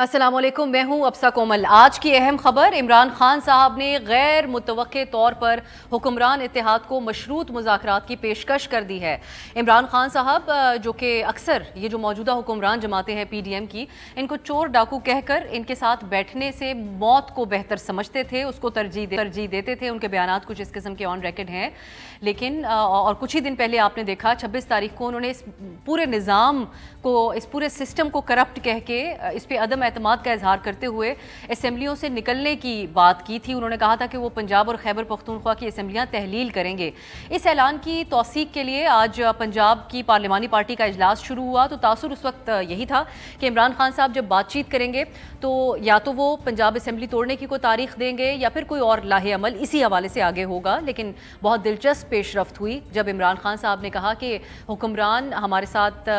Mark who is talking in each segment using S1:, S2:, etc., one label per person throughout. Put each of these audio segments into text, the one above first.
S1: अस्सलाम वालेकुम, मैं हूं अब्सा कोमल। आज की अहम खबर, इमरान खान साहब ने गैर मुतवक्के तौर पर हुक्मरान इत्तेहाद को मशरूत मुज़ाकरात की पेशकश कर दी है। इमरान खान साहब जो कि अक्सर ये जो मौजूदा हुक्मरान जमातें हैं PDM की, इनको चोर डाकू कहकर इनके साथ बैठने से मौत को बेहतर समझते थे, उसको तरजीह देते थे। उनके बयानात कुछ इस किस्म के ऑन रिकॉर्ड हैं। लेकिन और कुछ ही दिन पहले आपने देखा 26 तारीख को उन्होंने इस पूरे निज़ाम को, इस पूरे सिस्टम को करप्ट कह के इस पर अदम एतमाद का इजहार करते हुए असेंबलियों से निकलने की बात की थी। उन्होंने कहा था कि वो पंजाब और खैबर पख्तूनख्वा की असेंबलियां तहलील करेंगे। इस ऐलान की तौसीक के लिए आज पंजाब की पार्लिमानी पार्टी का इजलास शुरू हुआ। तो तासुर उस वक्त यही था कि इमरान खान साहब जब बातचीत करेंगे तो या तो वो पंजाब असेंबली तोड़ने की कोई तारीख देंगे या फिर कोई और लाहे अमल इसी हवाले से आगे होगा। लेकिन बहुत दिलचस्प पेशरफ्त हुई जब इमरान खान साहब ने कहा कि हुक्मरान हमारे साथ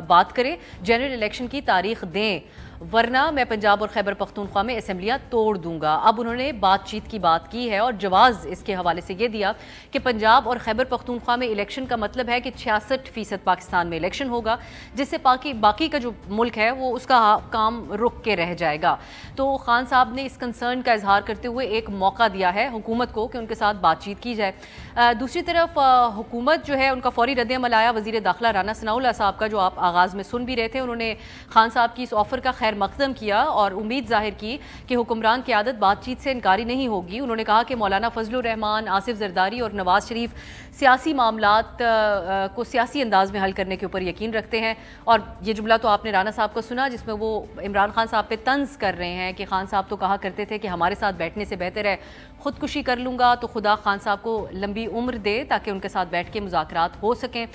S1: बात करें, जनरल इलेक्शन की तारीख दें, वरना मैं पंजाब और खैबर पख्तूनख्वा में असेंबलियां तोड़ दूंगा। अब उन्होंने बातचीत की बात की है और जवाब इसके हवाले से ये दिया कि पंजाब और खैबर पख्तूनख्वा में इलेक्शन का मतलब है कि 66% पाकिस्तान में इलेक्शन होगा, जिससे बाकी का जो मुल्क है वो उसका काम रुक के रह जाएगा। तो खान साहब ने इस कंसर्न का इजहार करते हुए एक मौका दिया है हुकूमत को कि उनके साथ बातचीत की जाए। दूसरी तरफ हुकूमत जो है उनका फौरी रद्द-ए-अमल आया। वज़ीर दाखिला राना सनाउल्लाह साहब का, जो आप आगाज़ में सुन भी रहे थे, उन्होंने खान साहब की इस ऑफ़र का खैर मकदम किया और उम्मीद जाहिर की कि हुक्मरान की आदत बातचीत से इनकारी नहीं होगी। उन्होंने कहा कि मौलाना फजलुर रहमान, आसिफ जरदारी और नवाज शरीफ सियासी मामलात को सियासी अंदाज में हल करने के ऊपर यकीन रखते हैं। और ये जुमला तो आपने राना साहब का सुना जिसमें वो इमरान खान साहब पे तंज कर रहे हैं कि खान साहब तो कहा करते थे कि हमारे साथ बैठने से बेहतर है खुदकुशी कर लूँगा, तो खुदा खान साहब को लंबी उम्र दे ताकि उनके साथ बैठ के मुज़ाकरात हो सकें।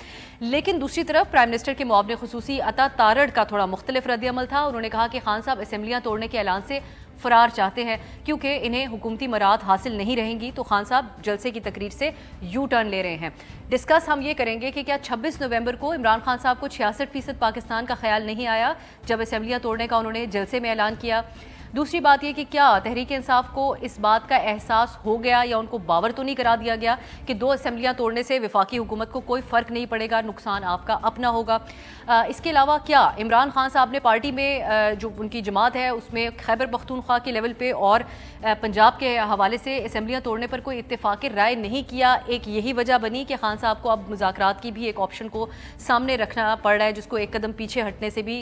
S1: लेकिन दूसरी तरफ प्राइम मिनिस्टर के मुआवने खुसूसी अता तारड़ का थोड़ा मुख्तलिफ रद्द-ए-अमल था। उन्होंने कहा कि खान साहब असेंबलियां तोड़ने के ऐलान से फरार चाहते हैं क्योंकि इन्हें हुकूमती मराहत हासिल नहीं रहेंगी। तो खान साहब जलसे की तकरीर से यू टर्न ले रहे हैं। डिस्कस हम ये करेंगे कि क्या 26 नवंबर को इमरान खान साहब को 66% पाकिस्तान का ख्याल नहीं आया जब असेंबलियां तोड़ने का उन्होंने जलसे में ऐलान किया। दूसरी बात यह कि क्या तहरीक इंसाफ को इस बात का एहसास हो गया या उनको बावर तो नहीं करा दिया गया कि 2 असेंबलियां तोड़ने से वफाकी हुकूमत को कोई फ़र्क नहीं पड़ेगा, नुकसान आपका अपना होगा। इसके अलावा क्या इमरान खान साहब ने पार्टी में जो उनकी जमात है उसमें खैबर पख्तूनख्वा के लेवल पे और पंजाब के हवाले से असेंबलियां तोड़ने पर कोई इत्तेफाक राय नहीं किया। एक यही वजह बनी कि खान साहब को अब मुज़ाकरात की भी एक ऑप्शन को सामने रखना पड़ रहा है, जिसको एक कदम पीछे हटने से भी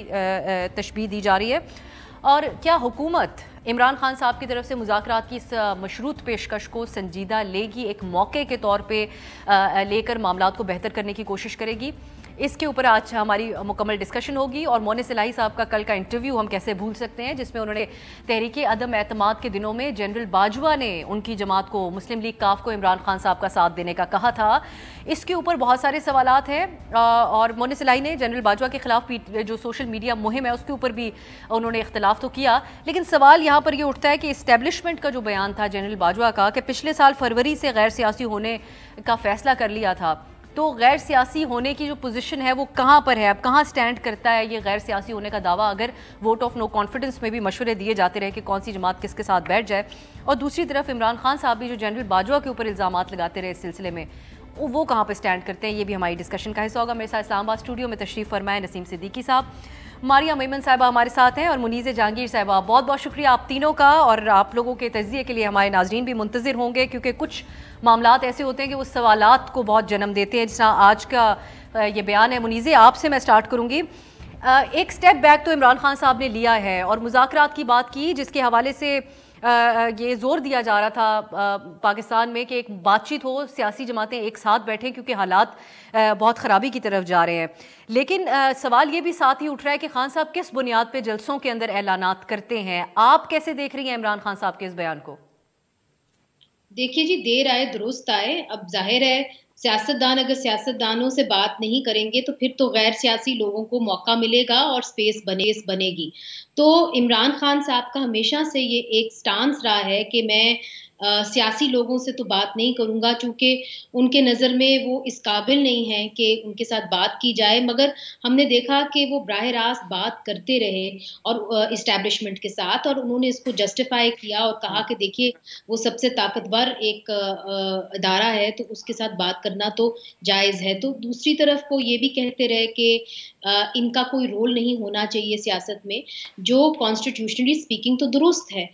S1: तशबीह दी जा रही है। और क्या हुकूमत इमरान खान साहब की तरफ से मुज़ाकरात की इस मशरूत पेशकश को संजीदा लेगी, एक मौके के तौर पे लेकर मामलात को बेहतर करने की कोशिश करेगी? इसके ऊपर आज हमारी मुकम्मल डिस्कशन होगी। और मोनिस इलाही साहब का कल का इंटरव्यू हम कैसे भूल सकते हैं, जिसमें उन्होंने तहरीके अदम एतमाद के दिनों में जनरल बाजवा ने उनकी जमात को, मुस्लिम लीग काफ को इमरान खान साहब का साथ देने का कहा था। इसके ऊपर बहुत सारे सवालात हैं और मोनिस इलाही ने जनरल बाजवा के खिलाफ जो सोशल मीडिया मुहिम है उसके ऊपर भी उन्होंने इख्तलाफ तो किया। लेकिन सवाल यहाँ पर यह उठता है कि इस्टेब्लिशमेंट का जो बयान था जनरल बाजवा का कि पिछले साल फरवरी से गैर सियासी होने का फैसला कर लिया था, तो गैर सियासी होने की जो पोजीशन है वो कहाँ पर है, अब कहाँ स्टैंड करता है ये गैर सियासी होने का दावा, अगर वोट ऑफ नो कॉन्फिडेंस में भी मशवरे दिए जाते रहे कि कौन सी जमात किसके साथ बैठ जाए। और दूसरी तरफ इमरान खान साहब भी जो जनरल बाजवा के ऊपर इल्ज़ामात लगाते रहे इस सिलसिले में, वो कहाँ पर स्टैंड करते हैं, ये भी हमारी डिस्कशन का हिस्सा होगा। मेरे साथ इस्लामाबाद स्टूडियो में तशरीफ़ फरमाए नसीम सिद्दीकी साहब, मारिया मेमन साहिबा हमारे साथ हैं और मुनीज़े जहांगीर साहिबा। बहुत बहुत शुक्रिया आप तीनों का। और आप लोगों के तज्ज़िये के लिए हमारे नाज़रीन भी मुंतज़िर होंगे, क्योंकि कुछ मामलात ऐसे होते हैं कि वो सवालात को बहुत जन्म देते हैं, जिस आज का ये बयान है। मुनीज़े, आपसे मैं स्टार्ट करूँगी। एक स्टेप बैक तो इमरान खान साहब ने लिया है और मुज़ाकरात की बात की, जिसके हवाले से ये जोर दिया जा रहा था पाकिस्तान में कि एक बातचीत हो, सियासी जमातें एक साथ बैठें क्योंकि हालात बहुत ख़राबी की तरफ जा रहे हैं। लेकिन सवाल ये भी साथ ही उठ रहा है कि खान साहब किस बुनियाद पे जलसों के अंदर ऐलानात करते हैं। आप कैसे देख रही हैं इमरान खान साहब के इस बयान को?
S2: देखिए जी, देर आए दुरुस्त आए। अब जाहिर है सियासतदान अगर सियासतदानों से बात नहीं करेंगे तो फिर तो गैर सियासी लोगों को मौका मिलेगा और स्पेस बनेगी। तो इमरान खान साहब का हमेशा से ये एक स्टांस रहा है कि मैं सियासी लोगों से तो बात नहीं करूंगा, चूंकि उनके नज़र में वो इस काबिल नहीं है कि उनके साथ बात की जाए। मगर हमने देखा कि वो बराह रास्त बात करते रहे और इस्टेब्लिशमेंट के साथ, और उन्होंने इसको जस्टिफाई किया और कहा कि देखिए वो सबसे ताकतवर एक अदारा है, तो उसके साथ बात करना तो जायज़ है। तो दूसरी तरफ वो ये भी कहते रहे कि इनका कोई रोल नहीं होना चाहिए सियासत में, जो कॉन्स्टिट्यूशनली स्पीकिंग तो दुरुस्त है।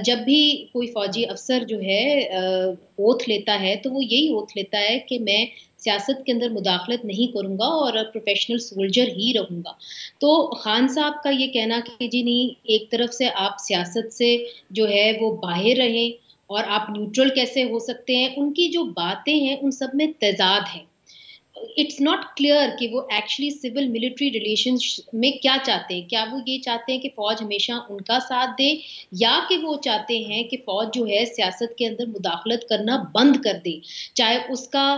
S2: जब भी कोई फौजी अफसर जो है ओथ लेता है, तो वो यही ओथ लेता है कि मैं सियासत के अंदर मुदाखलत नहीं करूंगा और प्रोफेशनल सोल्जर ही रहूंगा। तो खान साहब का ये कहना कि जी नहीं, एक तरफ से आप सियासत से जो है वो बाहर रहें और आप न्यूट्रल कैसे हो सकते हैं, उनकी जो बातें हैं उन सब में तेजाद है। इट्स नॉट क्लियर कि वो एक्चुअली सिविल मिलिट्री रिलेशंस में क्या चाहते हैं। क्या वो ये चाहते हैं कि फौज हमेशा उनका साथ दे, या कि वो चाहते हैं कि फौज जो है सियासत के अंदर मुदाखलत करना बंद कर दे, चाहे उसका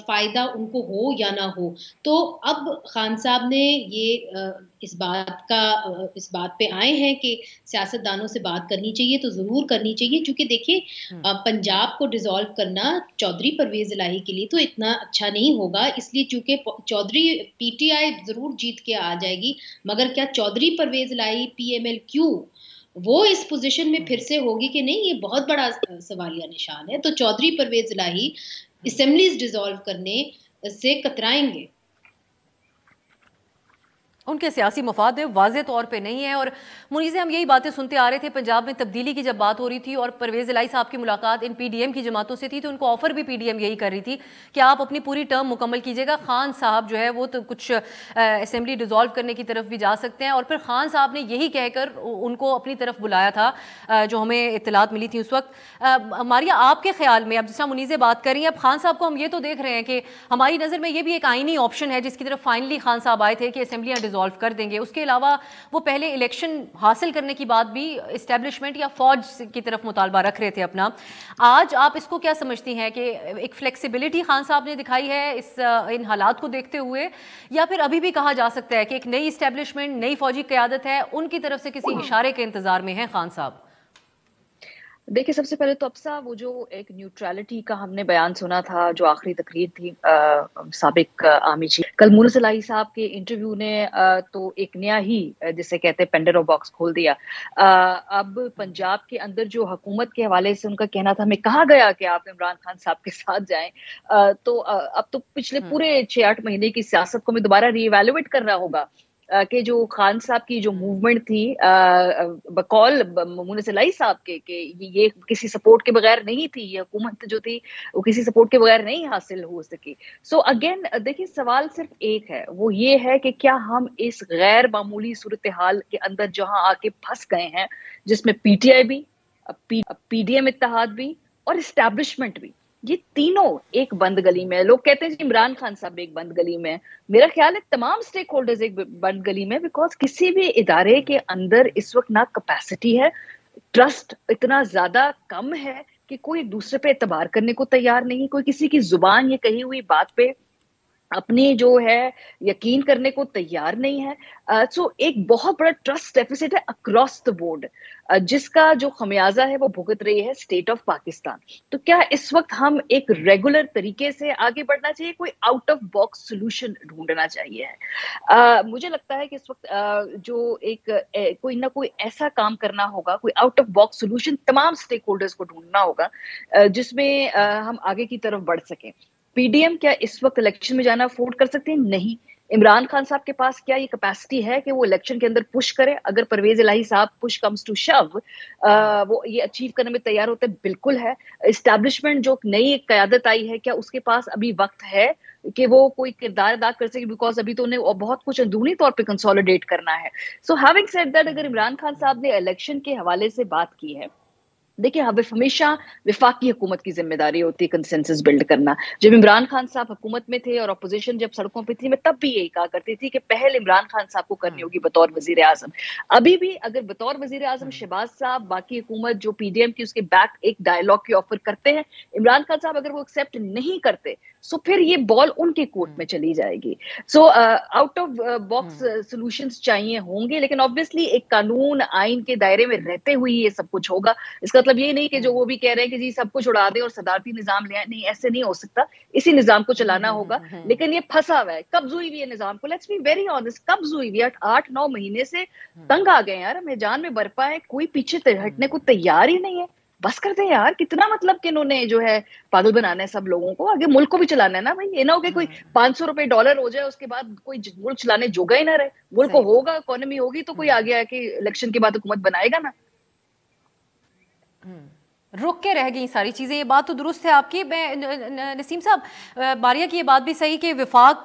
S2: फायदा उनको हो या ना हो। तो अब खान साहब ने ये इस बात पे आए हैं कि सियासतदानों से बात करनी चाहिए, तो जरूर करनी चाहिए, क्योंकि देखिए पंजाब को डिसॉल्व करना चौधरी परवेज इलाही के लिए तो इतना अच्छा नहीं होगा। इसलिए चूंकि चौधरी पीटीआई जरूर जीत के आ जाएगी, मगर क्या चौधरी परवेज इलाही पीएमएल-क्यू वो इस पोजीशन में फिर से होगी कि नहीं, ये बहुत बड़ा सवालिया निशान है। तो चौधरी परवेज इलाही असेंबलीज डिसॉल्व करने से कतराएंगे।
S1: उनके सियासी मफाद वाज़े तौर पे नहीं है। और मुनीर से हम यही बातें सुनते आ रहे थे, पंजाब में तब्दीली की जब बात हो रही थी और परवेज़ इलाही साहब की मुलाकात इन पीडीएम की जमातों से थी, तो उनको ऑफर भी पीडीएम यही कर रही थी कि आप अपनी पूरी टर्म मुकम्मल कीजिएगा। खान साहब जो है वो तो कुछ असेंबली डिसॉल्व करने की तरफ भी जा सकते हैं। और फिर खान साहब ने यही कहकर उनको अपनी तरफ बुलाया था, जो हमें इत्तलात मिली थी उस वक्त। मारिया, आपके ख्याल में, अब जिस तरह मुनीर से बात कर रही हैं, अब खान साहब को हम ये तो देख रहे हैं कि हमारी नज़र में ये भी एक आइनी ऑप्शन है जिसकी तरफ फाइनली खान साहब आए थे कि असेंबलियाँ डिसॉल्व कर देंगे। उसके अलावा वो पहले इलेक्शन हासिल करने की बात भी इस्टेब्लिशमेंट या फौज की तरफ मुतालबा रख रहे थे अपना। आज आप इसको क्या समझती हैं कि एक फ्लेक्सिबिलिटी खान साहब ने दिखाई है इन हालात को देखते हुए, या फिर अभी भी कहा जा सकता है कि एक नई इस्टेब्लिशमेंट, नई फौजी क़यादत है, उनकी तरफ से किसी इशारे के इंतजार में है खान साहब?
S3: देखिए, सबसे पहले तो अब्सा, वो जो एक न्यूट्रलिटी का हमने बयान सुना था, जो आखिरी तकरीर थी साबिक आर्मी चीफ, कल मुनीर इलाही साहब के इंटरव्यू ने तो एक नया ही, जिसे कहते हैं, पेंडोरा बॉक्स खोल दिया। अब पंजाब के अंदर जो हुकूमत के हवाले से उनका कहना था, हमें कहा गया कि आप इमरान खान साहब के साथ जाएं, तो अब तो पिछले पूरे 6-8 महीने की सियासत को हमें दोबारा रीइवैल्यूएट करना होगा कि जो खान साहब की जो मूवमेंट थी बकौल मुनीर इलाही साहब के ये किसी सपोर्ट के बगैर नहीं थी, ये हुकूमत जो थी वो किसी सपोर्ट के बगैर नहीं हासिल हो सकी। सो अगेन देखिए, सवाल सिर्फ एक है, वो ये है कि क्या हम इस गैर मामूली सूरत हाल के अंदर जहां आके फंस गए हैं, जिसमें पीटीआई भी, पीडीएम इत्तेहाद भी और इस्टेब्लिशमेंट भी, ये तीनों एक बंद गली में। लोग कहते हैं इमरान खान साहब एक बंद गली में, मेरा ख्याल है तमाम स्टेक होल्डर्स एक बंद गली में, बिकॉज किसी भी इदारे के अंदर इस वक्त ना कैपेसिटी है, ट्रस्ट इतना ज्यादा कम है कि कोई एक दूसरे पे एतबार करने को तैयार नहीं, कोई किसी की जुबान ये कही हुई बात पे अपनी जो है यकीन करने को तैयार नहीं है। सो एक बहुत बड़ा ट्रस्ट डेफिसिट है अक्रॉस द बोर्ड, जिसका जो खमियाजा है वो भुगत रही है स्टेट ऑफ पाकिस्तान। तो क्या इस वक्त हम एक रेगुलर तरीके से आगे बढ़ना चाहिए, कोई आउट ऑफ बॉक्स सोल्यूशन ढूंढना चाहिए? मुझे लगता है कि इस वक्त जो एक कोई ना कोई ऐसा काम करना होगा, कोई आउट ऑफ बॉक्स सोल्यूशन तमाम स्टेक होल्डर्स को ढूंढना होगा, जिसमें हम आगे की तरफ बढ़ सकें। पीडीएम क्या इस वक्त इलेक्शन में जाना अफोर्ड कर सकते हैं? नहीं। इमरान खान साहब के पास क्या ये कैपेसिटी है कि वो इलेक्शन के अंदर पुश करे? अगर परवेज इलाही साहब पुश कम्स टू शव वो ये अचीव करने में तैयार होते हैं, बिल्कुल है। इस्टेब्लिशमेंट जो नई एक क़यादत आई है, क्या उसके पास अभी वक्त है कि वो कोई किरदार अदा कर सके? बिकॉज अभी तो उन्हें बहुत कुछ अंदरूनी तौर पे कंसोलिडेट करना है। सो हैविंग सेड दैट, अगर इमरान खान साहब ने इलेक्शन के हवाले से बात की है, देखिए हमेशा विफाकी हुकूमत की जिम्मेदारी होती है कंसेंसस बिल्ड करना। जब इमरान खान साहब हुकूमत में थे और अपोजिशन जब सड़कों पे थी, मैं तब भी यही कहा करती थी कि पहल इमरान खान साहब को करनी होगी बतौर वजीर आजम। अभी भी अगर बतौर वजीर आजम शहबाज साहब, बाकी हुकूमत जो पीडीएम की, उसके बैक एक डायलॉग की ऑफर करते हैं, इमरान खान साहब अगर वो एक्सेप्ट नहीं करते, सो फिर ये बॉल उनके कोर्ट में चली जाएगी। So out of box solutions चाहिए होंगे, लेकिन ऑब्वियसली एक कानून आइन के दायरे में रहते हुए ये सब कुछ होगा। इसका मतलब ये नहीं कि जो वो भी कह रहे हैं कि जी सब कुछ उड़ा दें और सदारती निजाम ले आए, नहीं ऐसे नहीं हो सकता, इसी निजाम को चलाना होगा। लेकिन ये फंसा हुआ है, कब्ज हुई हुई है निजाम को, लेट्स बी वेरी ऑनेस्ट, कब्ज हुई हुई है, 8-9 महीने से तंग आ गए यार, मैदान में बरपा है, कोई पीछे हटने को तैयार ही नहीं है। बस कर दें यार, कितना मतलब कि इन्होंने जो है पागल बनाना है सब लोगों को, आगे मुल्क को भी चलाना है ना भाई। ये ना हो कि कोई 500 रुपए डॉलर हो जाए उसके बाद कोई मुल्क चलाने जोगा ही ना रहे। मुल्क को होगा, इकोनॉमी होगी तो कोई आगे आके इलेक्शन के बाद हुकूमत बनाएगा ना।
S1: रुक के रह गई सारी चीज़ें, ये बात तो दुरुस्त है आपकी। मैं नसीम साहब, बारिया की ये बात भी सही कि विफाक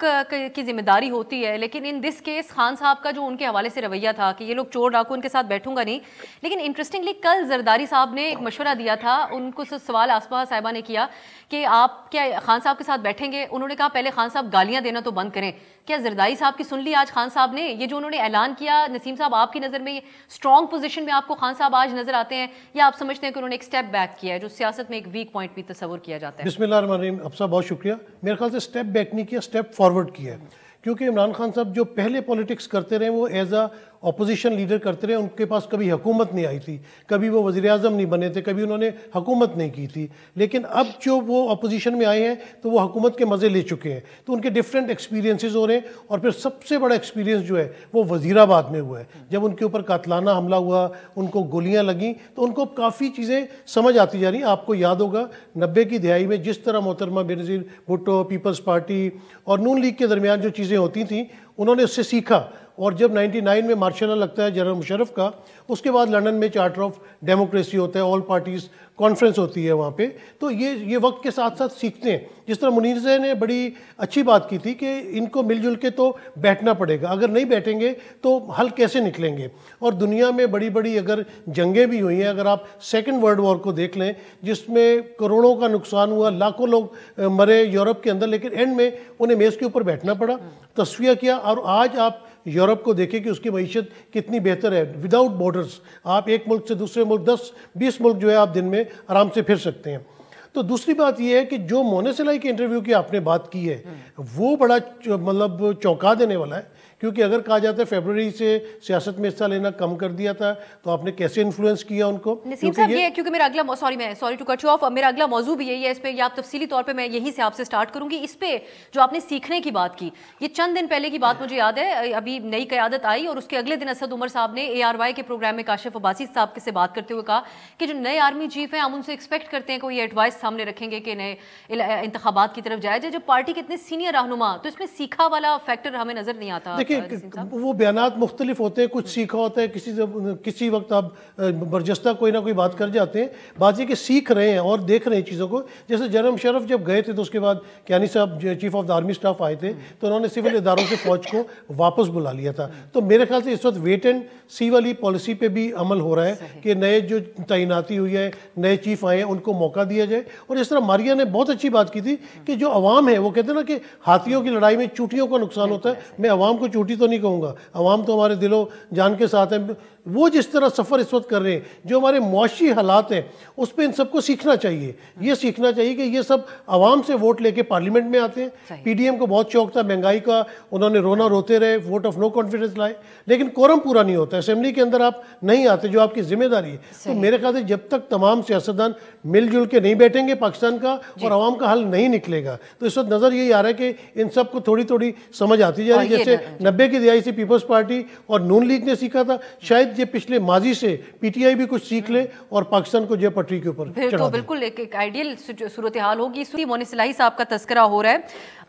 S1: की जिम्मेदारी होती है, लेकिन इन दिस केस खान साहब का जो उनके हवाले से रवैया था कि ये लोग चोर डाकू, उनके साथ बैठूंगा नहीं। लेकिन इंटरेस्टिंगली कल जरदारी साहब ने एक मशवरा दिया था, उनको सवाल आसपा साहिबा ने किया कि आप क्या खान साहब के साथ बैठेंगे। उन्होंने कहा पहले खान साहब गालियाँ देना तो बंद करें। क्या जरदारी साहब की सुन ली आज खान साहब ने? ये जो उन्होंने ऐलान किया, नसीम साहब आपकी नज़र में स्ट्रॉन्ग पोजीशन में आपको खान साहब आज नजर आते हैं, या आप समझते हैं कि उन्होंने एक स्टेप बैक किया है जो सियासत में एक वीक पॉइंट भी तस्वुर किया जाता है?
S4: बिस्मिल्लाहिर्रहमानिर्रहीम, अफसा बहुत शुक्रिया। मेरे ख्याल से स्टेप बैक नहीं किया, स्टेप फॉरवर्ड किया है। क्योंकि इमरान खान साहब जो पहले पॉलिटिक्स करते रहे वो एज अ अपोजिशन लीडर करते रहे, उनके पास कभी हुकूमत नहीं आई थी, कभी वो वज़ीर आज़म नहीं बने थे, कभी उन्होंने हुकूमत नहीं की थी। लेकिन अब जो वो अपोजिशन में आए हैं तो वो हुकूमत के मज़े ले चुके हैं, तो उनके डिफरेंट एक्सपीरियंसेस हो रहे हैं। और फिर सबसे बड़ा एक्सपीरियंस जो है वो वज़ीराबाद में हुआ है, जब उनके ऊपर कातलाना हमला हुआ, उनको गोलियाँ लगीं, तो उनको काफ़ी चीज़ें समझ आती जा रही हैं। आपको याद होगा 90 की दिहाई में जिस तरह मोहतरमा बेनज़ीर भुट्टो, पीपल्स पार्टी और नून लीग के दरमियान जो चीज़ें होती थी, उन्होंने उससे सीखा। और जब 99 में मार्शल लॉ लगता है जनरल मुशर्रफ का, उसके बाद लंदन में चार्टर ऑफ डेमोक्रेसी होता है, ऑल पार्टीज़ कॉन्फ्रेंस होती है वहाँ पे। तो ये वक्त के साथ साथ सीखते हैं। जिस तरह मुनीर ज़ै ने बड़ी अच्छी बात की थी कि इनको मिलजुल के तो बैठना पड़ेगा, अगर नहीं बैठेंगे तो हल कैसे निकलेंगे। और दुनिया में बड़ी बड़ी अगर जंगें भी हुई हैं, अगर आप सेकेंड वर्ल्ड वॉर को देख लें जिसमें करोड़ों का नुकसान हुआ, लाखों लोग मरे यूरोप के अंदर, लेकिन एंड में उन्हें मेज़ के ऊपर बैठना पड़ा, तस्फिया किया। और आज आप यूरोप को देखें कि उसकी मईशत कितनी बेहतर है, विदाउट बॉर्डर्स। आप एक मुल्क से दूसरे मुल्क 10-20 मुल्क जो है आप दिन में आराम से फिर सकते हैं। तो दूसरी बात यह है कि जो मोनेस इलाही के इंटरव्यू की आपने बात की है वो बड़ा मतलब चौंका देने वाला है। क्योंकि अगर कहा जाता है फरवरी से सियासत में हिस्सा लेना कम कर दिया था, तो आपने कैसे इन्फ्लुएंस किया उनको?
S1: नसीम साहब, ये क्योंकि मेरा अगला sorry to cut you off, मेरा अगला मौजू भी यही है, इस पे आप तफसीली तौर पे मैं यहीं से आपसे स्टार्ट करूंगी। इस पे जो आपने सीखने की बात की, ये चंद दिन पहले की बात मुझे याद है, अभी नई क़यादत आई और उसके अगले दिन असद उमर साहब ने ARY के प्रोग्राम में काशिफ अब्बासी साहब से बात करते हुए कहा कि जो नए आर्मी चीफ हैं हम उनसे एक्सपेक्ट करते हैं कोई एडवाइस सामने रखेंगे कि नए इंतखाबात की तरफ जाए। जब पार्टी के इतने सीनियर रहनुमा, तो इसमें सीखा वाला फैक्टर हमें नजर नहीं आता।
S4: देखिए वो बयानात मुख्तलिफ होते हैं, कुछ सीखा होता है, किसी वक्त आप बरजस्ता कोई ना कोई बात कर जाते हैं। बात ये कि सीख रहे हैं और देख रहे हैं चीज़ों को। जैसे जनरल मुशर्रफ जब गए थे तो उसके बाद कियानी साहब chief of the army staff आए थे, तो उन्होंने सिविल इदारों से फ़ौज को वापस बुला लिया था। तो मेरे ख्याल से इस वक्त वेट एंड सी वाली पॉलिसी पे भी अमल हो रहा है कि नए जो तैनाती हुई है, नए चीफ आए हैं, उनको मौका दिया जाए। और इस तरह मारिया ने बहुत अच्छी बात की थी कि जो अवाम है वो कहते हैं ना कि हाथियों की लड़ाई में चूटियों का नुकसान होता है। मैं अवाम को चूटी तो नहीं कहूँगा, अवाम तो हमारे दिलो जान के साथ है। वो जिस तरह सफ़र इस वक्त कर रहे हैं, जो हमारे मुआशी हालात हैं, उस पर इन सबको सीखना चाहिए। ये सीखना चाहिए कि ये सब आवाम से वोट लेके पार्लियामेंट में आते हैं। PDM को बहुत शौक था महंगाई का, उन्होंने रोना रोते रहे, वोट ऑफ नो कॉन्फिडेंस लाए, लेकिन कोरम पूरा नहीं होता। असेंबली के अंदर आप नहीं आते, जो आपकी जिम्मेदारी है। तो मेरे ख्याल से जब तक तमाम सियासतदान मिलजुल के नहीं बैठेंगे पाकिस्तान का और आवाम का हल नहीं निकलेगा। तो इस वक्त नज़र यही आ रहा है कि इन सबको थोड़ी थोड़ी समझ आती जा रही है। जैसे 90 की दिहाई से पीपल्स पार्टी और नून लीग ने सीखा था, शायद ये पिछले माजी से PTI भी कुछ सीख ले और पाकिस्तान को जो पटरी के ऊपर चढ़ा दे।
S1: बिल्कुल एक आइडियल सूरत हाल होगी। मोनेस इलाही साहब का तस्करा हो रहा है,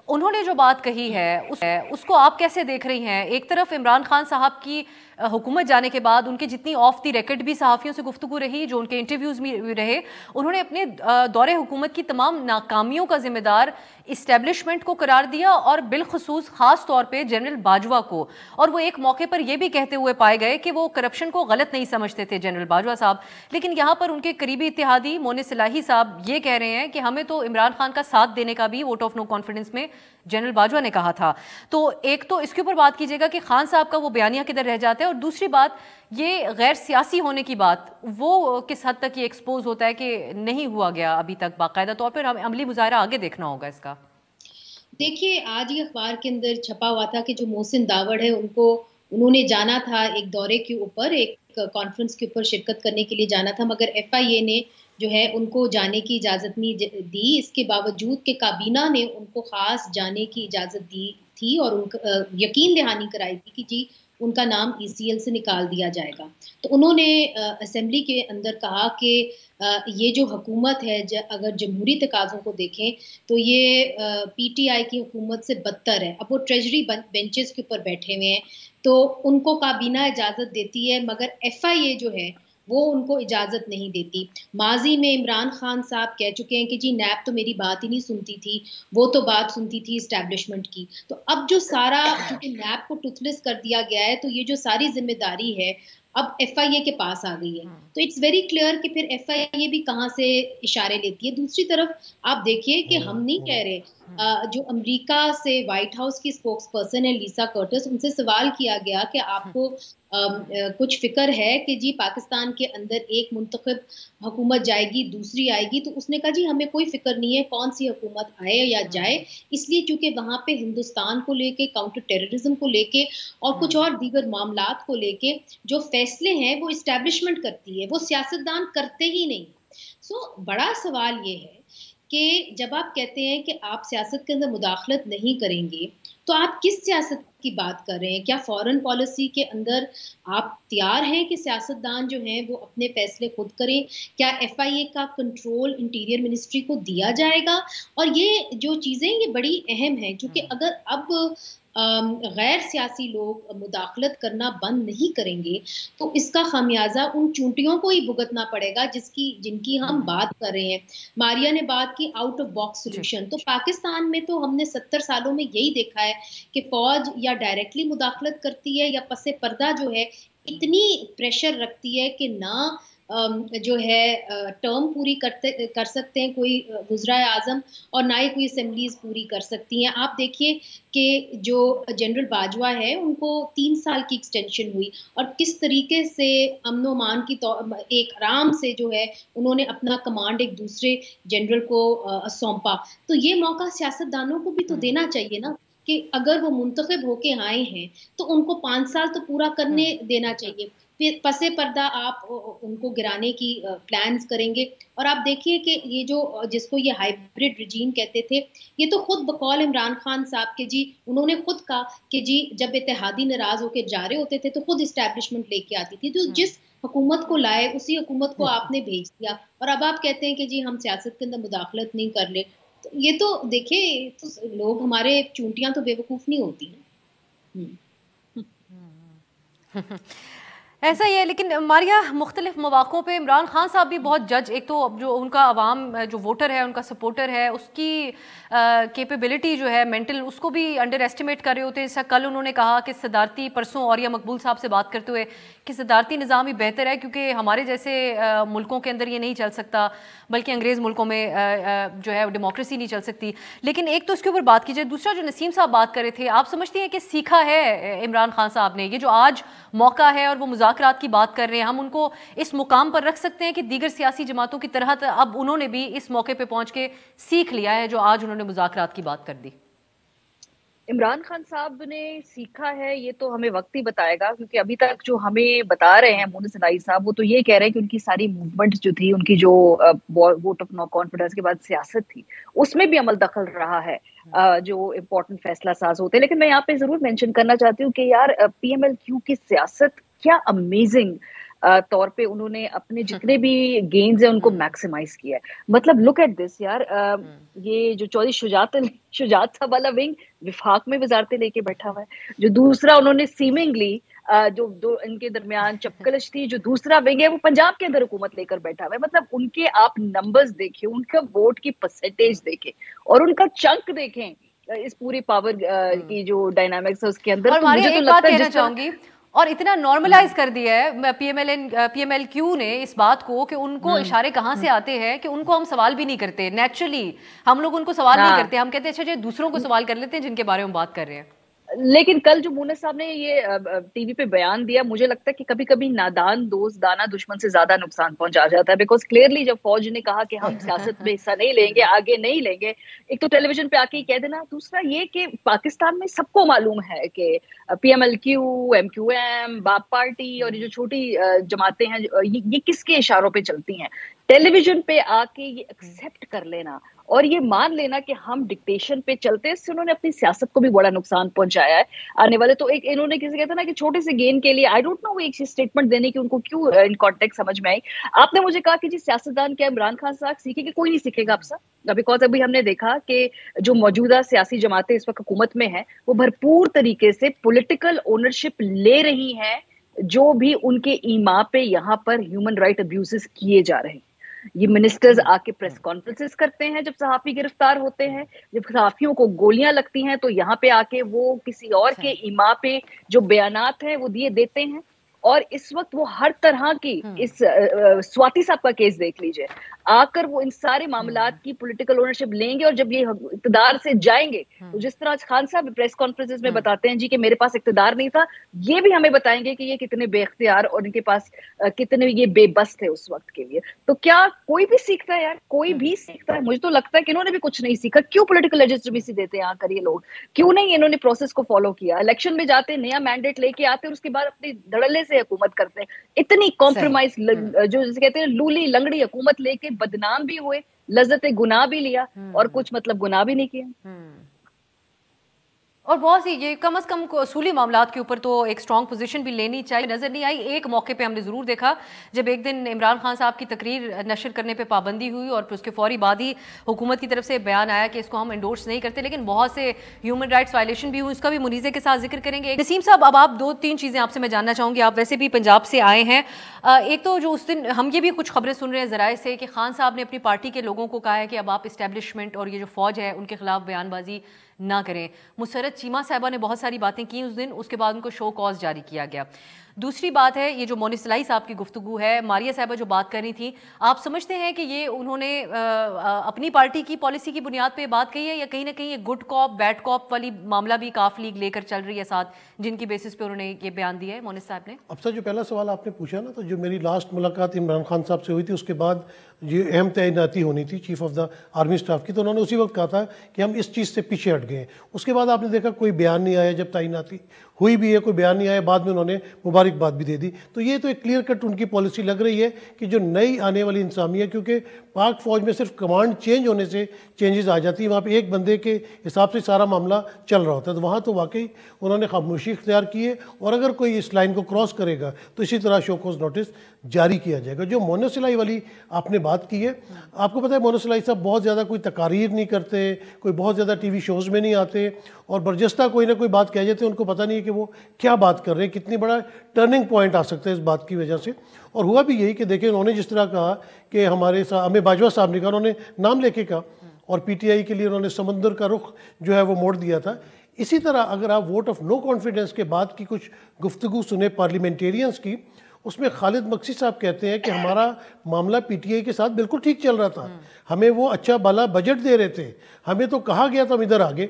S1: उन्होंने जो बात कही है उसको आप कैसे देख रही हैं? एक तरफ इमरान खान साहब की हुकूमत जाने के बाद उनकी जितनी ऑफ द रिकॉर्ड भी सहाफ़ियों से गुफ्तगू रही, जो उनके इंटरव्यूज़ में रहे, उन्होंने अपने दौरे हुकूमत की तमाम नाकामियों का जिम्मेदार इस्टेब्लिशमेंट को करार दिया और बिलखसूस ख़ास तौर पे जनरल बाजवा को। और वो एक मौके पर यह भी कहते हुए पाए गए कि वो करप्शन को गलत नहीं समझते थे जनरल बाजवा साहब। लेकिन यहाँ पर उनके करीबी इत्तेहादी मोनेस इलाही साहब ये कह रहे हैं कि हमें तो इमरान खान का साथ देने का भी वोट ऑफ नो कॉन्फिडेंस में जनरल बाजवा ने कहा था। तो एक तो इसके ऊपर बात कीजिएगा कि खान साहब का वो बयानिया किधर रह जाता है, और दूसरी बात ये गैर सियासी होने की बात, वो किस हद तक ये एक्सपोज होता है कि नहीं हुआ गया अभी तक बाकायदा तौर पर, हमें अमली मुजाहरा आगे देखना होगा इसका।
S2: देखिए, आज ही अखबार के अंदर छपा हुआ था कि जो मोहसिन दावड़ है उन्होंने जाना था एक दौरे के ऊपर, एक कॉन्फ्रेंस के ऊपर शिरकत करने के लिए जाना था, मगर FIA ने जो है उनको जाने की इजाज़त नहीं दी। इसके बावजूद कि काबीना ने उनको ख़ास जाने की इजाज़त दी थी और उनका यकीन दहानी कराई थी कि जी उनका नाम ECL से निकाल दिया जाएगा। तो उन्होंने असेंबली के अंदर कहा कि ये जो हुकूमत है, अगर जमहूरी तकाज़ों को देखें तो ये PTI की हुकूमत से बदतर है। अब वो ट्रेजरी बेंचेस के ऊपर बैठे हुए हैं, तो उनको काबीना इजाज़त देती है, मगर FIA जो है वो उनको इजाज़त नहीं देती। माजी में इमरान खान साहब कह चुके हैं कि जी नैब तो मेरी बात ही नहीं सुनती थी, वो तो बात सुनती थी इस्टेब्लिशमेंट की। तो अब जो सारा, चूंकि नैब को टूथलेस कर दिया गया है, तो ये जो सारी जिम्मेदारी है अब FIA के पास आ गई है। तो इट्स वेरी क्लियर कि फिर FIA भी कहाँ से इशारे लेती है। दूसरी तरफ आप देखिए कि हम नहीं कह रहे, जो अमेरिका से व्हाइट हाउस की स्पोक्स पर्सन है लिसा कर्टिस, उनसे सवाल किया गया कि आपको कुछ फिक्र है कि जी पाकिस्तान के अंदर एक मुंतखब हुकूमत जाएगी, दूसरी आएगी, तो उसने कहा जी हमें कोई फिक्र नहीं है कौन सी हुकूमत आए या जाए, इसलिए चूंकि वहां पे हिंदुस्तान को लेके, काउंटर टेररिज्म को लेके और कुछ और दीगर मामलात को लेके जो फैसले हैं वो इस्टेब्लिशमेंट करती है, वो सियासतदान करते ही नहीं। सो बड़ा सवाल ये है कि जब आप कहते हैं कि आप सियासत के अंदर मुदाखलत नहीं करेंगे, तो आप किस सियासत की बात कर रहे हैं? क्या फॉरेन पॉलिसी के अंदर आप तैयार हैं कि सियासतदान जो हैं वो अपने फैसले खुद करें? क्या FIA का कंट्रोल इंटीरियर मिनिस्ट्री को दिया जाएगा? और ये जो चीज़ें ये बड़ी अहम हैं, क्योंकि अगर अब गैर सियासी लोग मुदाखलत करना बंद नहीं करेंगे, तो इसका खमियाजा उन चूंटियों को ही भुगतना पड़ेगा जिनकी हम बात कर रहे हैं। मारिया ने बात की आउट ऑफ बॉक्स सोल्यूशन, तो पाकिस्तान में तो हमने 70 सालों में यही देखा है कि फौज या डायरेक्टली मुदाखलत करती है या पसे पर्दा जो है इतनी प्रेशर रखती है कि ना जो है टर्म पूरी कर सकते हैं कोई वज़राए आज़म, और ना ही कोई असेंबलीज पूरी कर सकती हैं। आप देखिए कि जो जनरल बाजवा है उनको 3 साल की एक्सटेंशन हुई और किस तरीके से अमन व अमान की एक आराम से जो है उन्होंने अपना कमांड एक दूसरे जनरल को सौंपा। तो ये मौका सियासतदानों को भी तो देना चाहिए ना, कि अगर वो मुंतखब होके आए हैं तो उनको 5 साल तो पूरा करने देना चाहिए। फिर पसे पर्दा आप उनको गिराने की प्लान्स करेंगे। और आप देखिए कि ये जो जिसको ये हाइब्रिड रिजीम कहते थे, ये तो खुद बकौल इमरान खान साहब के जी उन्होंने खुद कहा कि जी जब इत्तेहादी नाराज होकर जा रहे होते थे तो खुद इस्टेब्लिशमेंट लेके आती थी, तो जिस हुकूमत को लाए उसी हुकूमत को आपने भेज दिया, और अब आप कहते हैं कि जी हम सियासत के अंदर मुदाखलत नहीं कर ले। तो ये तो देखिए, तो लोग हमारे चूंटियां तो बेवकूफ नहीं होती हैं।
S1: ऐसा ही है। लेकिन मारिया, मुख्तलिफ मौक़ों पे इमरान खान साहब भी बहुत जज, एक तो अब जो उनका अवाम जो वोटर है, उनका सपोर्टर है, उसकी कैपेबिलिटी जो है मेंटल, उसको भी अंडर एस्टिमेट कर रहे होते हैं। जैसा कल उन्होंने कहा कि सदारती, परसों औरिया मकबूल साहब से बात करते हुए, कि सदारती निज़ाम ही बेहतर है क्योंकि हमारे जैसे मुल्कों के अंदर ये नहीं चल सकता, बल्कि अंग्रेज़ मुल्कों में जो है डेमोक्रेसी नहीं चल सकती। लेकिन एक तो इसके ऊपर बात की जाए, दूसरा जो नसीम साहब बात कर रहे थे, आप समझते हैं कि सीखा है इमरान खान साहब ने, ये जो आज मौका है और वो मुज़ाकरात की बात कर रहे हैं, हम उनको इस मुकाम पर रख सकते हैं कि दीगर सियासी जमातों की तरह अब उन्होंने भी इस मौके पे पहुंच के सीख लिया है जो आज उन्होंने मुज़ाकरात की बात कर दी?
S3: इमरान खान साहब ने सीखा है ये तो हमें वक्त ही बताएगा, क्योंकि अभी तक जो हमें बता रहे हैं मोहम्मद सनाई साहब, वो तो ये कह रहे हैं कि उनकी सारी मूवमेंट जो थी, उनकी जो वोट ऑफ नो कॉन्फिडेंस के बाद सियासत थी, उसमें भी अमल दखल रहा है जो इम्पोर्टेंट फैसला साज होते हैं। लेकिन मैं यहाँ पे जरूर मेंशन करना चाहती हूँ कि यार PMLQ की सियासत क्या अमेजिंग तौर पे उन्होंने अपने जितने भी गेन्स है उनको मैक्सिमाइज किया है। मतलब लुक एट दिस यार, ये जो चौधरी शुजात साहब वाला विंग विफाक में वजारतें लेके बैठा हुआ है, जो दूसरा उन्होंने सीमिंगली जो इनके दरमियान चपकलश थी, जो दूसरा विंग है वो पंजाब के अंदर हुकूमत लेकर बैठा हुआ है। मतलब उनके आप नंबर्स देखिए, उनका वोट की परसेंटेज देखें और उनका चंक देखें इस पूरी पावर की जो डायनामिक्स है उसके अंदर।
S1: और
S3: तो मुझे तो लगता है
S1: और इतना नॉर्मलाइज कर दिया है PMLQ ने इस बात को कि उनको इशारे कहाँ से आते हैं कि उनको हम सवाल भी नहीं करते। नेचुरली हम लोग उनको सवाल नहीं करते, हम कहते हैं अच्छा जी दूसरों को सवाल कर लेते हैं जिनके बारे में बात कर रहे हैं।
S3: लेकिन कल जो मूनस साहब ने ये टीवी पे बयान दिया, मुझे लगता है कि कभी कभी नादान दोस्त दाना दुश्मन से ज्यादा नुकसान पहुंचा जाता है। बिकॉज क्लियरली जब फौज ने कहा कि हम सियासत में हिस्सा नहीं लेंगे, आगे नहीं लेंगे, एक तो टेलीविजन पे आके ही कह देना, दूसरा ये कि पाकिस्तान में सबको मालूम है कि PMLQ, MQM, बाप पार्टी और ये जो छोटी जमातें हैं, ये किसके इशारों पे चलती हैं। टेलीविजन पे आके ये एक्सेप्ट कर लेना और ये मान लेना कि हम डिक्टेशन पे चलते हैं, इससे उन्होंने अपनी सियासत को भी बड़ा नुकसान पहुंचाया है आने वाले। तो एक इन्होंने किसी कहता ना कि छोटे से गेन के लिए, आई डोंट नो एक स्टेटमेंट देने की उनको क्यों इन कॉन्टेक्स्ट समझ में आई। आपने मुझे कहा कि जी सियासतदान क्या इमरान खान साहब सीखेंगे? कोई नहीं सीखेगा आपसे, बिकॉज अभी हमने देखा कि जो मौजूदा सियासी जमातें इस वक्त हुकूमत में हैं, वो भरपूर तरीके से पॉलिटिकल ओनरशिप ले रही हैं जो भी उनके ईमा पे यहाँ पर ह्यूमन राइट अब्यूजेस किए जा रहे हैं। ये मिनिस्टर्स आके प्रेस कॉन्फ्रेंसेस करते हैं जब सहाफी गिरफ्तार होते हैं, जब सहाफियों को गोलियां लगती हैं तो यहाँ पे आके वो किसी और के ईमा पे जो बयानात हैं वो दिए देते हैं। और इस वक्त वो हर तरह की इस स्वाति साहब का केस देख लीजिए, आकर वो इन सारे मामलात की पॉलिटिकल ओनरशिप लेंगे और जब ये इक़्तिदार से जाएंगे तो जिस तरह खान साहब प्रेस कॉन्फ्रेंसेस में बताते हैं जी कि मेरे पास इक़्तिदार नहीं था, ये भी हमें बताएंगे कि ये कितने बेख्तियार और इनके पास कितने ये बेबस थे उस वक्त के लिए। तो क्या कोई भी सीखता है यार? कोई भी सीखता है? मुझे तो लगता है कि इन्होंने भी कुछ नहीं सीखा। क्यों पॉलिटिकल लेजिटिमेसी देते हैं आकर ये लोग? क्यों नहीं इन्होंने प्रोसेस को फॉलो किया? इलेक्शन में जाते, नया मैंडेट लेके आते और उसके बाद अपनी धड़ल्ले से हुकूमत करते हैं। इतनी कॉम्प्रोमाइज जो जिसे कहते हैं लूली लंगड़ी हुकूमत लेके बदनाम भी हुए, लज्जत गुनाह भी लिया और कुछ मतलब गुनाह भी नहीं किया।
S1: और बहुत सी ये कम से कम असूली मामलात के ऊपर तो एक स्ट्रॉन्ग पोजीशन भी लेनी चाहिए। नजर नहीं आई। एक मौके पे हमने जरूर देखा जब एक दिन इमरान खान साहब की तकरीर नशर करने पे पाबंदी हुई और उसके फौरी बाद ही हुकूमत की तरफ से बयान आया कि इसको हम एंडोर्स नहीं करते, लेकिन बहुत से ह्यूमन राइट्स वायलेशन भी हुई, उसका भी मुनीजे के साथ जिक्र करेंगे। नसीम साहब, अब आप 2-3 चीज़ें आपसे मैं जानना चाहूँगी। आप वैसे भी पंजाब से आए हैं। एक तो जो उस दिन हम ये भी कुछ खबरें सुन रहे हैं ज़राए से कि खान साहब ने अपनी पार्टी के लोगों को कहा है कि अब आप इस्टेब्लिशमेंट और ये जो फौज है उनके खिलाफ बयानबाजी ना करें। मुसर्रत चीमा साहिबा ने बहुत सारी बातें की उस दिन, उसके बाद उनको शो कॉज जारी किया गया। दूसरी बात है ये जो मोनिस इलाही साहब की गुफ्तगू है, मारिया साहिबा जो बात कर रही थी, आप समझते हैं कि ये उन्होंने अपनी पार्टी की पॉलिसी की बुनियाद पे बात कही है या कहीं ना कहीं ये गुड कॉप बैड कॉप वाली मामला भी काफ लीग लेकर चल रही है साथ, जिनकी बेसिस पे उन्होंने ये बयान दिया है मोनिस साहब ने?
S4: अब सर जो पहला सवाल आपने पूछा ना, तो जो मेरी लास्ट मुलाकात इमरान खान साहब से हुई थी उसके बाद ये अहम तैनाती होनी थी chief of the army staff की, तो उन्होंने उसी वक्त कहा था कि हम इस चीज़ से पीछे हट गए। उसके बाद आपने देखा कोई बयान नहीं आया, जब तैनाती हुई भी है कोई बयान नहीं आया, बाद में उन्होंने मुबारकबाद भी दे दी। तो ये तो एक क्लियर कट उनकी पॉलिसी लग रही है कि जो नई आने वाली इंसामी है, क्योंकि पाक फौज में सिर्फ कमांड चेंज होने से चेंजेस आ जाती है, वहाँ पे एक बंदे के हिसाब से सारा मामला चल रहा होता है। तो वहाँ तो वाकई उन्होंने खामोशी इख्तियार की है और अगर कोई इस लाइन को क्रॉस करेगा तो इसी तरह शोकॉज नोटिस जारी किया जाएगा। जो मोनिस इलाही वाली आपने बात की है, आपको पता है मोनिस इलाही साहब बहुत ज़्यादा कोई तकारीर नहीं करते, कोई बहुत ज़्यादा टीवी शोज़ में नहीं आते और बरजस्ता कोई ना कोई बात कह जाते हैं, उनको पता नहीं है कि वो क्या बात कर रहे हैं, कितनी बड़ा टर्निंग पॉइंट आ सकता है इस बात की वजह से। और हुआ भी यही कि देखिए उन्होंने जिस तरह कहा कि हमारे हमें बाजवा साहब ने कहा, उन्होंने नाम लेके कहा और PTI के लिए उन्होंने समंदर का रुख जो है वो मोड़ दिया था। इसी तरह अगर आप वोट ऑफ नो कॉन्फिडेंस के बाद की कुछ गुफ्तगू सुने पार्लियामेंटेरियंस की, उसमें खालिद मक्सी साहब कहते हैं कि हमारा मामला PTI के साथ बिल्कुल ठीक चल रहा था, हमें वो अच्छा भला बजट दे रहे थे, हमें तो कहा गया था हम इधर आगे।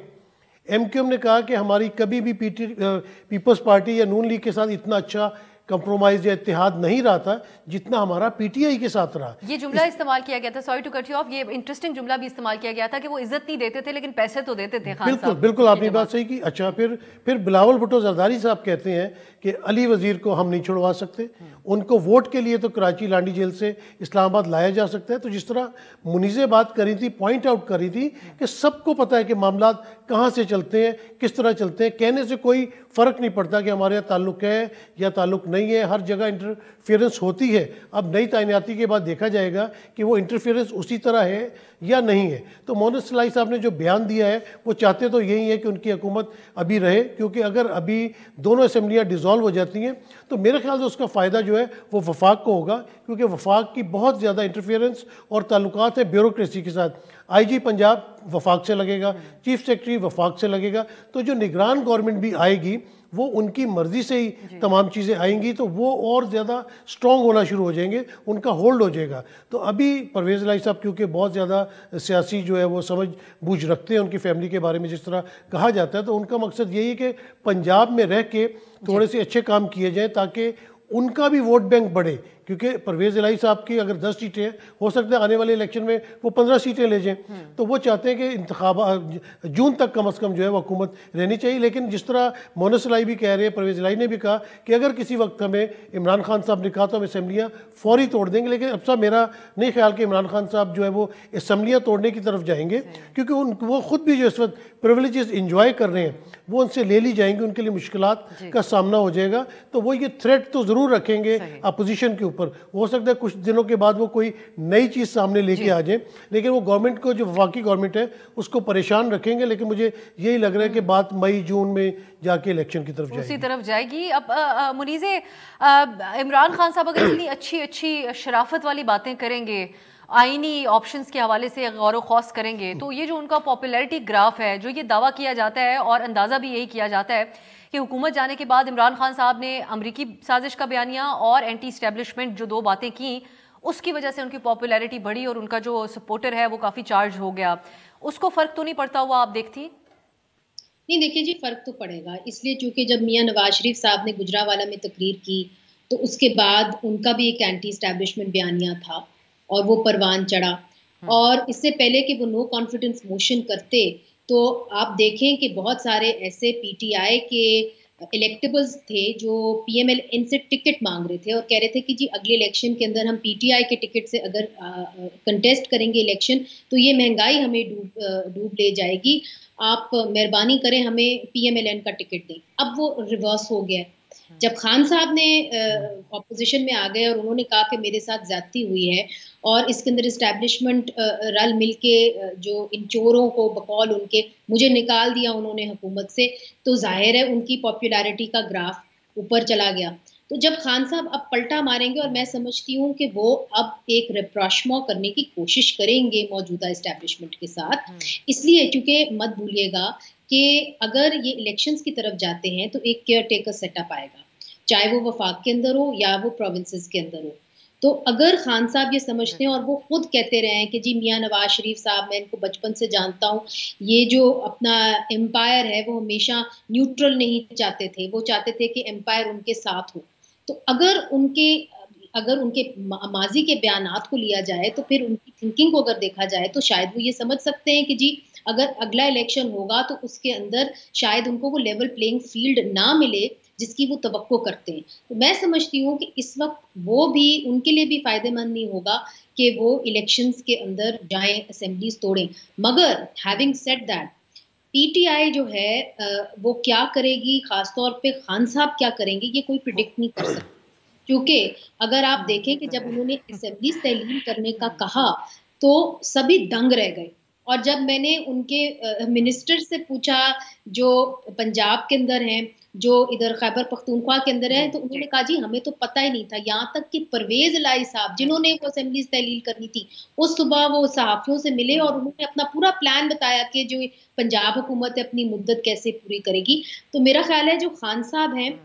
S4: MQM ने कहा कि हमारी कभी भी पीपल्स पार्टी या नून लीग के साथ इतना अच्छा कंप्रोमाइज या इत्तेहाद नहीं रहा था जितना हमारा PTI के साथ रहा।
S1: ये जुमला इस्तेमाल किया गया था, sorry to cut you off, ये इंटरेस्टिंग जुमला भी इस्तेमाल किया गया था कि वो इज्जत नहीं देते थे लेकिन पैसे तो देते थे। खान
S4: बिल्कुल बिल्कुल आपने बात सही की। अच्छा, फिर बिलावल भुट्टो जरदारी साहब कहते हैं कि अली वजीर को हम नहीं छुड़वा सकते, उनको वोट के लिए तो कराची लांडी जेल से इस्लामाबाद लाया जा सकता है। तो जिस तरह मुनीज़े बात करी थी, पॉइंट आउट करी थी कि सबको पता है कि मामला कहाँ से चलते हैं, किस तरह चलते हैं, कहने से कोई फ़र्क नहीं पड़ता कि हमारे यहाँ ताल्लुक़ है या ताल्लुक़ नहीं है, हर जगह इंटरफेरेंस होती है। अब नई तैनाती के बाद देखा जाएगा कि वो इंटरफेरेंस उसी तरह है या नहीं है। तो मोनिस इलाही साहब ने जो बयान दिया है वो चाहते तो यही है कि उनकी हुकूमत अभी रहे, क्योंकि अगर अभी दोनों असम्बलियाँ डिज़ोल्व हो जाती हैं तो मेरे ख्याल से उसका फ़ायदा जो है वो वफाक को होगा, क्योंकि वफाक की बहुत ज़्यादा इंटरफेरेंस और ताल्लुकात है ब्यूरोक्रेसी के साथ। IG पंजाब वफाक से लगेगा, चीफ सेक्रेटरी वफाक से लगेगा, तो जो निगरान गवर्नमेंट भी आएगी वो उनकी मर्जी से ही तमाम चीज़ें आएंगी, तो वो और ज़्यादा स्ट्रॉन्ग होना शुरू हो जाएंगे, उनका होल्ड हो जाएगा। तो अभी परवेज़ इलाही साहब क्योंकि बहुत ज़्यादा सियासी जो है वो समझ बूझ रखते हैं उनकी फैमिली के बारे में, जिस तरह कहा जाता है, तो उनका मकसद यही है कि पंजाब में रह के थोड़े से अच्छे काम किए जाएँ ताकि उनका भी वोट बैंक बढ़े। क्योंकि परवेज़ इलाही साहब की अगर 10 सीटें हैं, हो सकता है आने वाले इलेक्शन में वो 15 सीटें ले जाएं, तो वो चाहते हैं कि इंतखाब जून तक कम अज़ कम जो है वो हुकूमत रहनी चाहिए। लेकिन जिस तरह मोनस इलाही भी कह रहे हैं, परवेज़ इलाही ने भी कहा कि अगर किसी वक्त हमें इमरान खान साहब ने कहा तो हम असम्बलियाँ फौरी तोड़ देंगे। लेकिन अब साहब मेरा नहीं ख्याल कि इमरान खान साहब जो है वो असम्बलियाँ तोड़ने की तरफ जाएंगे, क्योंकि वो खुद भी जो इस वक्त प्रिविलेजेस इंजॉय कर रहे हैं वो उनसे ले ली जाएंगी, उनके लिए मुश्किलात का सामना हो जाएगा। तो वो ये थ्रेट तो ज़रूर रखेंगे अपोजिशन के ऊपर। हो सकता है कुछ दिनों के बाद वो कोई नई चीज़ सामने लेके आ जाए, लेकिन वो गवर्नमेंट को, जो वफाकी गवर्नमेंट है, उसको परेशान रखेंगे। लेकिन मुझे यही लग रहा है कि बात मई जून में जाके इलेक्शन की तरफ
S1: उसी तरफ जाएगी। अब मुनीज़े, इमरान खान साहब अगर इतनी अच्छी शराफत वाली बातें करेंगे, आईनी ऑप्शंस के हवाले से गौर व खौस करेंगे, तो ये जो उनका पॉपुलैरिटी ग्राफ है, जो ये दावा किया जाता है और अंदाज़ा भी यही किया जाता है कि हुकूमत जाने के बाद इमरान खान साहब ने अमरीकी साजिश का बयानिया और एंटी इस्टेब्लिशमेंट जो दो बातें की, उसकी वजह से उनकी पॉपुलैरिटी बढ़ी और उनका जो सपोर्टर है वो काफ़ी चार्ज हो गया। उसको फ़र्क तो नहीं पड़ता हुआ आप देखती?
S2: नहीं, देखिए जी, फ़र्क तो पड़ेगा, इसलिए चूँकि जब मियाँ नवाज शरीफ साहब ने गुजरावाला में तकरीर की, तो उसके बाद उनका भी एक एंटी इस्टेब्लिशमेंट बयानिया था और वो परवान चढ़ा। और इससे पहले कि वो नो कॉन्फिडेंस मोशन करते, तो आप देखें कि बहुत सारे ऐसे पीटीआई के इलेक्टेबल्स थे जो पीएमएल इनसे टिकट मांग रहे थे और कह रहे थे कि जी अगले इलेक्शन के अंदर हम पीटीआई के टिकट से अगर कंटेस्ट करेंगे इलेक्शन, तो ये महंगाई हमें डूब ले जाएगी, आप मेहरबानी करें हमें पीएमएलएन का टिकट दें। अब वो रिवर्स हो गया। जब खान साहब ने ऑपोजिशन में आ गए और उन्होंने कहा कि मेरे साथ ज्यादती हुई है और इसके अंदर इस्टेब्लिशमेंट रल मिलके जो इन चोरों को बकौल उनके मुझे निकाल दिया उन्होंने हुकूमत से, तो जाहिर है उनकी पॉपुलैरिटी का ग्राफ ऊपर चला गया। तो जब खान साहब अब पलटा मारेंगे, और मैं समझती हूँ कि वो अब एक रिप्रोशमेंट करने की कोशिश करेंगे मौजूदा इस्टेब्लिशमेंट के साथ, इसलिए क्योंकि मत भूलिएगा कि अगर ये इलेक्शंस की तरफ जाते हैं तो एक केयर टेकर सेटअप आएगा, चाहे वो वफाक के अंदर हो या वो प्रोविंसेस के अंदर हो। तो अगर खान साहब ये समझते हैं और वो खुद कहते रहे हैं कि जी मियाँ नवाज शरीफ साहब, मैं इनको बचपन से जानता हूँ, ये जो अपना एम्पायर है वो हमेशा न्यूट्रल नहीं चाहते थे, वो चाहते थे कि एम्पायर उनके साथ हो। तो अगर उनके माजी के बयानात को लिया जाए, तो फिर उनकी थिंकिंग को अगर देखा जाए, तो शायद वो ये समझ सकते हैं कि जी अगर अगला इलेक्शन होगा तो उसके अंदर शायद उनको वो लेवल प्लेइंग फील्ड ना मिले जिसकी वो तवक्को करते हैं। तो मैं समझती हूँ कि इस वक्त वो भी, उनके लिए भी फायदेमंद नहीं होगा कि वो इलेक्शंस के अंदर जाएं, असेंबलीज तोड़ें। मगर हैविंग सेड दैट, पीटीआई जो है वो क्या करेगी, खासतौर पे खान साहब क्या करेंगे, ये कोई प्रिडिक्ट नहीं कर सकता। क्योंकि अगर आप देखें कि जब उन्होंने असेंबलीज तहलील करने का कहा तो सभी दंग रह गए। और जब मैंने उनके मिनिस्टर से पूछा जो पंजाब के अंदर हैं, जो इधर खैबर पख्तूनख्वा के अंदर है, तो उन्होंने कहा जी हमें तो पता ही नहीं था। यहाँ तक कि परवेज इलाही साहब जिन्होंने वो असेंबलीज तहलील करनी थी, उस सुबह वो सहाफियों से मिले और उन्होंने अपना पूरा प्लान बताया कि जो पंजाब हुकूमत है अपनी मुद्दत कैसे पूरी करेगी। तो मेरा ख्याल है जो खान साहब हैं,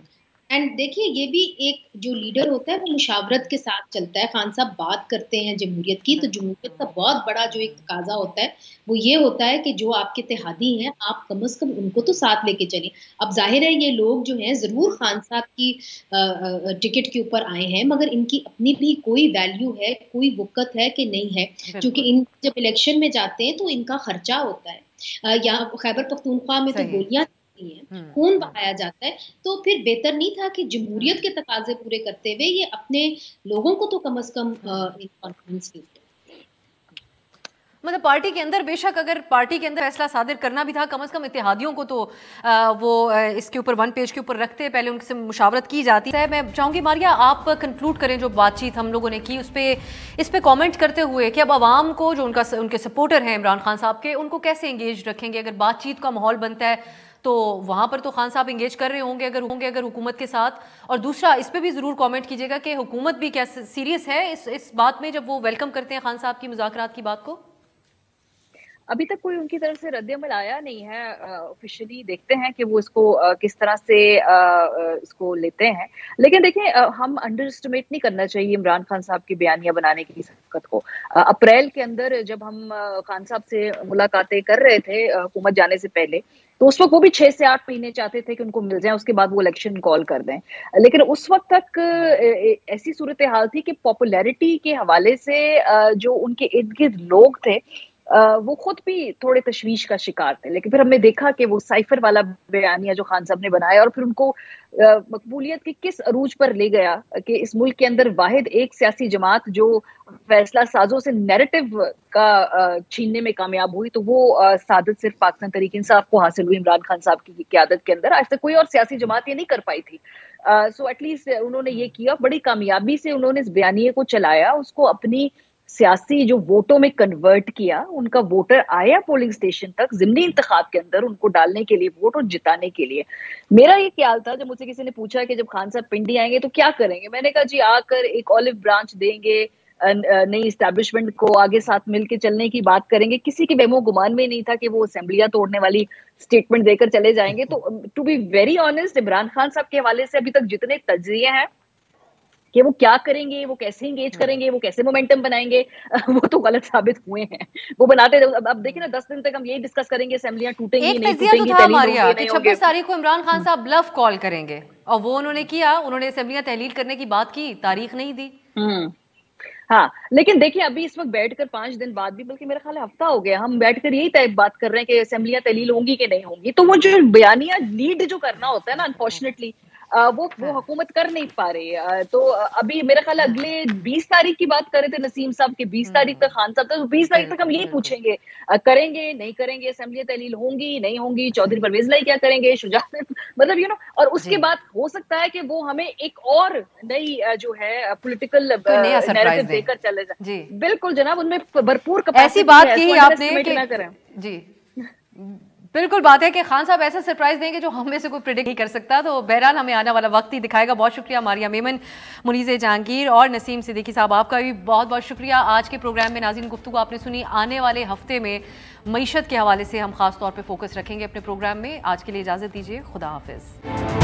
S2: एंड देखिए ये भी एक जो लीडर होता है वो मुशावरत के साथ चलता है। खान साहब बात करते हैं जमहूरियत की, तो जमहूरियत का बहुत बड़ा जो एक तकाजा होता है वो ये होता है कि जो आपके इत्तेहादी हैं आप कम से कम उनको तो साथ लेके चलें। अब जाहिर है ये लोग जो हैं ज़रूर खान साहब की टिकट के ऊपर आए हैं, मगर इनकी अपनी भी कोई वैल्यू है, कोई वक़्त है कि नहीं है, क्योंकि इन जब इलेक्शन में जाते हैं तो इनका खर्चा होता है। यहाँ खैबर पख्तूनख्वा में तो गोलियां खून बहाया जाता है, तो फिर बेहतर नहीं था कि जमहूरियत के तकाजे पूरे करते हुए ये अपने लोगों को तो कम से कम कॉन्फिडेंस देते।
S1: मतलब पार्टी के अंदर, बेशक अगर पार्टी के अंदर फैसला सादिर करना भी था, कम से कम इत्तेहादियों को तो वो इसके ऊपर वन पेज के ऊपर रखते, पहले उनसे मुशावरत की जाती है। मैं चाहूँगी मारिया आप कंक्लूड करें जो बातचीत हम लोगों ने की इस पे कमेंट करते हुए कि अब आवाम को जो उनके सपोर्टर हैं इमरान खान साहब के, उनको कैसे एंगेज रखेंगे। अगर बातचीत का माहौल बनता है तो वहाँ पर तो खान साहब इंगेज कर रहे होंगे अगर हुकूमत के साथ। और दूसरा, इस पे भी ज़रूर कमेंट कीजिएगा कि हुकूमत भी क्या सीरियस है इस बात में जब वो वेलकम करते हैं खान साहब की मुज़ाकरात की बात को।
S3: अभी तक कोई उनकी तरफ से रद्द-ए-अमल आया नहीं है ऑफिशियली। देखते हैं कि वो इसको किस तरह से इसको लेते हैं। लेकिन देखिए हम अंडर एस्टिमेट नहीं करना चाहिए इमरान खान साहब की बयानियां बनाने की शक्ति को। अप्रैल के अंदर जब हम खान साहब से मुलाकातें कर रहे थे हुकूमत जाने से पहले, तो उस वक्त वो भी 6 से 8 महीने चाहते थे कि उनको मिल जाए, उसके बाद वो इलेक्शन कॉल कर दें। लेकिन उस वक्त तक ऐसी सूरत हाल थी कि पॉपुलैरिटी के हवाले से जो उनके इर्द गिर्द लोग थे वो खुद भी थोड़े तशवीश का शिकार थे। लेकिन फिर हमने देखा कि वो साइफर वाला बयानिया जो खान साहब ने बनाया और फिर उनको मकबूलियत के किस अरूज पर ले गया कि इस मुल्क के अंदर वाहिद एक सियासी जमात जो फैसला साजों से नैरेटिव का छीनने में कामयाब हुई, तो वो सादत सिर्फ पाकिस्तान तहरीक इंसाफ को हासिल हुई इमरान खान साहब की क़यादत के अंदर। आज तक कोई और सियासी जमात ये नहीं कर पाई थी। सो एटलीस्ट उन्होंने ये किया, बड़ी कामयाबी से उन्होंने इस बयानिए को चलाया, उसको अपनी सियासी जो वोटों में कन्वर्ट किया। उनका वोटर आया पोलिंग स्टेशन तक ज़िमनी इंतखाब के अंदर उनको डालने के लिए वोट और जिताने के लिए। मेरा ये ख्याल था, जब मुझसे किसी ने पूछा कि जब खान साहब पिंडी आएंगे तो क्या करेंगे, मैंने कहा जी आकर एक ऑलिव ब्रांच देंगे, नई एस्टैब्लिशमेंट को आगे साथ मिलकर चलने की बात करेंगे। किसी के बेमो गुमान में नहीं था कि वो असेंबलियां तोड़ने वाली स्टेटमेंट देकर चले जाएंगे। तो to be very honest, Imran Khan साहब के हवाले से अभी तक जितने तज्जिए हैं कि वो क्या करेंगे, वो कैसे इंगेज करेंगे, वो कैसे मोमेंटम बनाएंगे, वो तो गलत साबित हुए हैं। वो बनाते अब देखिए ना 10 दिन तक हम यही डिस्कस करेंगे असेंबलियां टूटेंगी नहीं टूटेंगी,
S1: तो था मारिया कि 26 तारीख को इमरान खान साहब ब्लफ कॉल करेंगे और वो उन्होंने किया, उन्होंने असेंबलियां तहलील करने की बात की, तारीख नहीं दी।
S3: हाँ, लेकिन देखिए अभी इस वक्त बैठकर 5 दिन बाद भी, बल्कि मेरा ख्याल हफ्ता हो गया, हम बैठकर यही तय बात कर रहे हैं कि असेंबलियां तहलील होंगी कि नहीं होंगी। तो वो जो बयानिया लीड जो करना होता है ना, अनफॉर्चुनेटली वो हुकूमत कर नहीं पा रही। तो अभी मेरा ख्याल अगले 20 तारीख की बात कर रहे थे नसीम साहब के, 20 तारीख तक खान साहब, तो 20 तारीख तक हम यही पूछेंगे करेंगे नहीं करेंगे, असेंबली तहलील होंगी नहीं होंगी, चौधरी परवेज लाई क्या करेंगे, शुजात मतलब और उसके बाद हो सकता है कि वो हमें एक और नई जो है पॉलिटिकल नैरेटिव देकर चले जाए। बिल्कुल जनाब, उनमें भरपूर
S1: ऐसी बात की आपने जी बिल्कुल बात है कि खान साहब ऐसा सरप्राइज देंगे जो हम में से कोई प्रेडिक्ट नहीं कर सकता। तो बहरहाल हमें आने वाला वक्त ही दिखाएगा। बहुत शुक्रिया मारिया मेमन, मुनीज़ जहांगीर और नसीम सिद्दीकी साहब, आपका भी बहुत बहुत शुक्रिया। आज के प्रोग्राम में नाज़रीन गुफ्तगू आपने सुनी। आने वाले हफ्ते में मईशत के हवाले से हम खास तौर पर फोकस रखेंगे अपने प्रोग्राम में। आज के लिए इजाज़त दीजिए, खुदा हाफिज़।